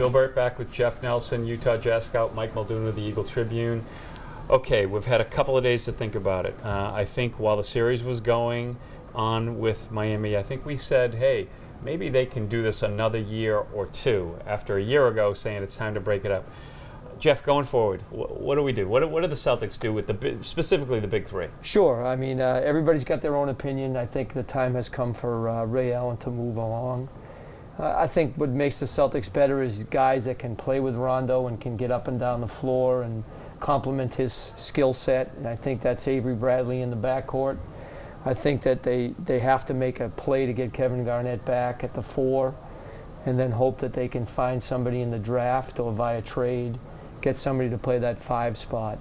Bill Burt back with Jeff Nelson, Utah Jazz Scout, Mike Muldoon of the Eagle Tribune. Okay, we've had a couple of days to think about it. I think while the series was going on with Miami, I think we said, hey, maybe they can do this another year or two after a year ago saying it's time to break it up. Jeff, going forward, what do we do? What do the Celtics do with specifically the big three? Sure. I mean, everybody's got their own opinion. I think the time has come for Ray Allen to move along. I think what makes the Celtics better is guys that can play with Rondo and can get up and down the floor and complement his skill set. And I think that's Avery Bradley in the backcourt. I think that they have to make a play to get Kevin Garnett back at the 4 and then hope that they can find somebody in the draft or via trade, get somebody to play that 5 spot.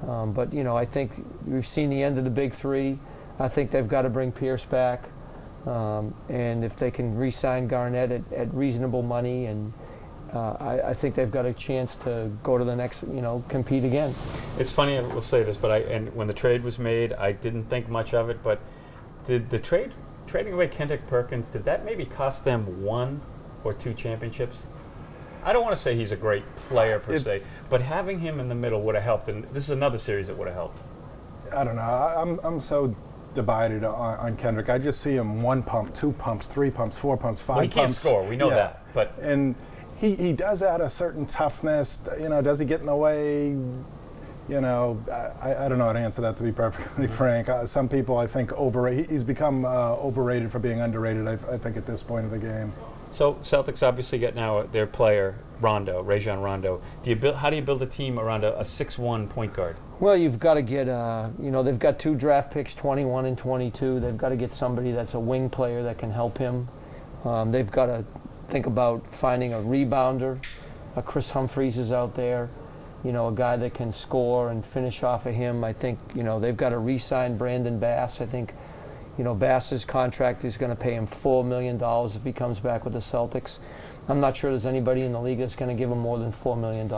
But, you know, I think we've seen the end of the big three. I think they've got to bring Pierce back. And if they can re-sign Garnett at reasonable money, and I think they've got a chance to go to the next, you know, compete again. It's funny, we'll say this, but and when the trade was made, I didn't think much of it, but did the trading away Kendrick Perkins, did that maybe cost them 1 or 2 championships? I don't want to say he's a great player per se, but having him in the middle would have helped, and this is another series that would have helped. I don't know. I'm so divided on Kendrick. I just see him 1 pump, 2 pumps, 3 pumps, 4 pumps, 5 pumps. He can't score. We know that. But he does add a certain toughness. You know, does he get in the way? You know, I don't know how to answer that, to be perfectly frank. Some people, I think, overrate. He's become overrated for being underrated, I think, at this point of the game. So Celtics obviously get now their player, Rondo, Rajon Rondo. How do you build a team around a 6'1" point guard? Well, you've got to get, you know, they've got 2 draft picks, 21 and 22. They've got to get somebody that's a wing player that can help him. They've got to think about finding a rebounder. Chris Humphries is out there, you know, a guy that can score and finish off of him. I think, you know, they've got to re-sign Brandon Bass. I think, you know, Bass's contract is going to pay him $4 million if he comes back with the Celtics. I'm not sure there's anybody in the league that's going to give him more than $4 million.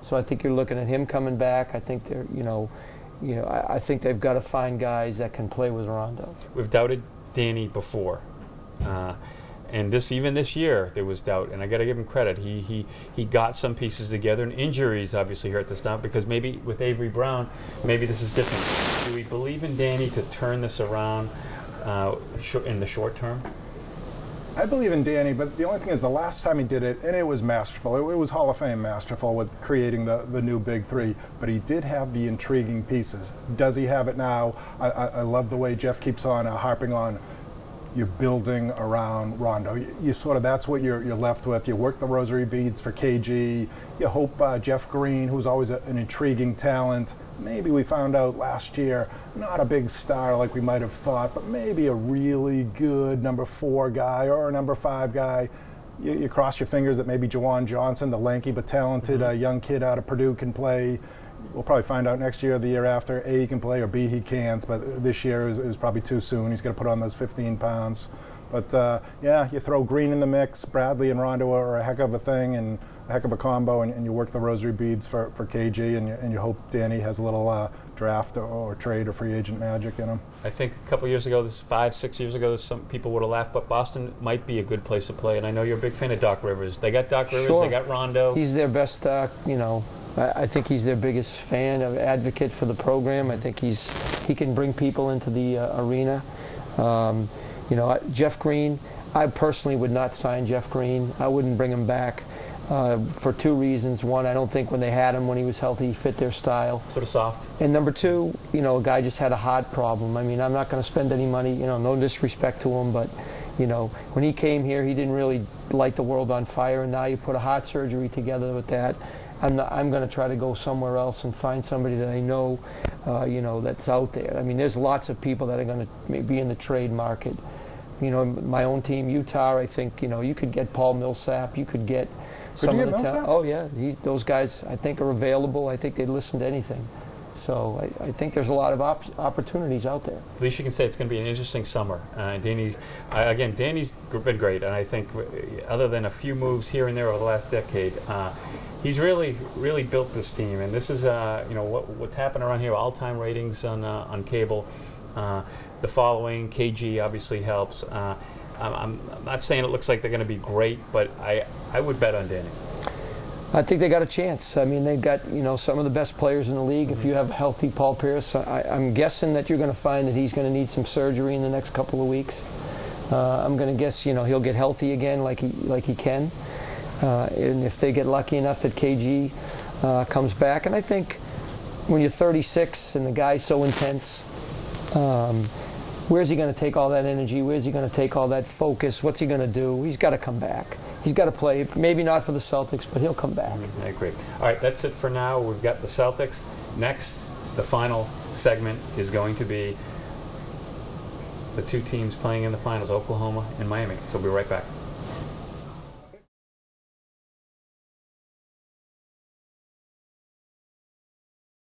So I think you're looking at him coming back. I think they're, I think they've got to find guys that can play with Rondo. We've doubted Danny before, and even this year there was doubt. And I got to give him credit. He got some pieces together, and injuries obviously hurt this now because maybe with Avery Brown, maybe this is different. Do we believe in Danny to turn this around in the short term? I believe in Danny, but the only thing is the last time he did it, and it was masterful. It was Hall of Fame masterful with creating the new big three, but he did have the intriguing pieces. Does he have it now? I love the way Jeff keeps on harping on you're building around Rondo. You sort of, that's what you're left with. You work the rosary beads for KG. You hope Jeff Green, who's always an intriguing talent, maybe we found out last year, not a big star like we might have thought, but maybe a really good number 4 guy or a number 5 guy. You cross your fingers that maybe Jawan Johnson, the lanky but talented young kid out of Purdue, can play. We'll probably find out next year or the year after, A, he can play, or B, he can't. But this year it was probably too soon. He's going to put on those 15 pounds. But, yeah, you throw Green in the mix. Bradley and Rondo are a heck of a thing and a heck of a combo, and you work the rosary beads for KG, and you hope Danny has a little draft or trade or free agent magic in him. I think a couple years ago, 5-6 years ago, some people would have laughed, but Boston might be a good place to play. And I know you're a big fan of Doc Rivers. They got Doc Rivers, Sure. They got Rondo. He's their best, you know, I think he's their biggest fan, advocate for the program. I think he can bring people into the arena. You know, Jeff Green, I personally would not sign Jeff Green. I wouldn't bring him back for 2 reasons. One, I don't think when they had him when he was healthy, he fit their style. Sort of soft. And number 2, you know, a guy just had a heart problem. I mean, I'm not going to spend any money, you know, no disrespect to him, but, you know, when he came here, he didn't really light the world on fire, and now you put a heart surgery together with that. I'm going to try to go somewhere else and find somebody that I know, you know, that's out there. I mean, there's lots of people that are going to be in the trade market. You know, my own team, Utah, I think, you know, you could get Paul Millsap. You could get some of the talent. Oh, yeah. Those guys, I think, are available. I think they'd listen to anything. So I think there's a lot of opportunities out there. At least you can say it's going to be an interesting summer. Danny's been great, and I think other than a few moves here and there over the last decade, he's really built this team. And this is, you know, what's happened around here. All-time ratings on cable. The following, KG obviously helps. I'm not saying it looks like they're going to be great, but I would bet on Danny. I think they got a chance. I mean, they've got, you know, some of the best players in the league. If you have a healthy Paul Pierce, I'm guessing that you're going to find that he's going to need some surgery in the next couple of weeks. I'm going to guess, you know, he'll get healthy again like he can. And if they get lucky enough that KG comes back, and I think when you're 36 and the guy's so intense, where's he going to take all that energy? Where's he going to take all that focus? What's he going to do? He's got to come back. He's got to play. Maybe not for the Celtics, but he'll come back. I agree. All right, that's it for now. We've got the Celtics. Next, the final segment is going to be the two teams playing in the finals, Oklahoma and Miami. So we'll be right back.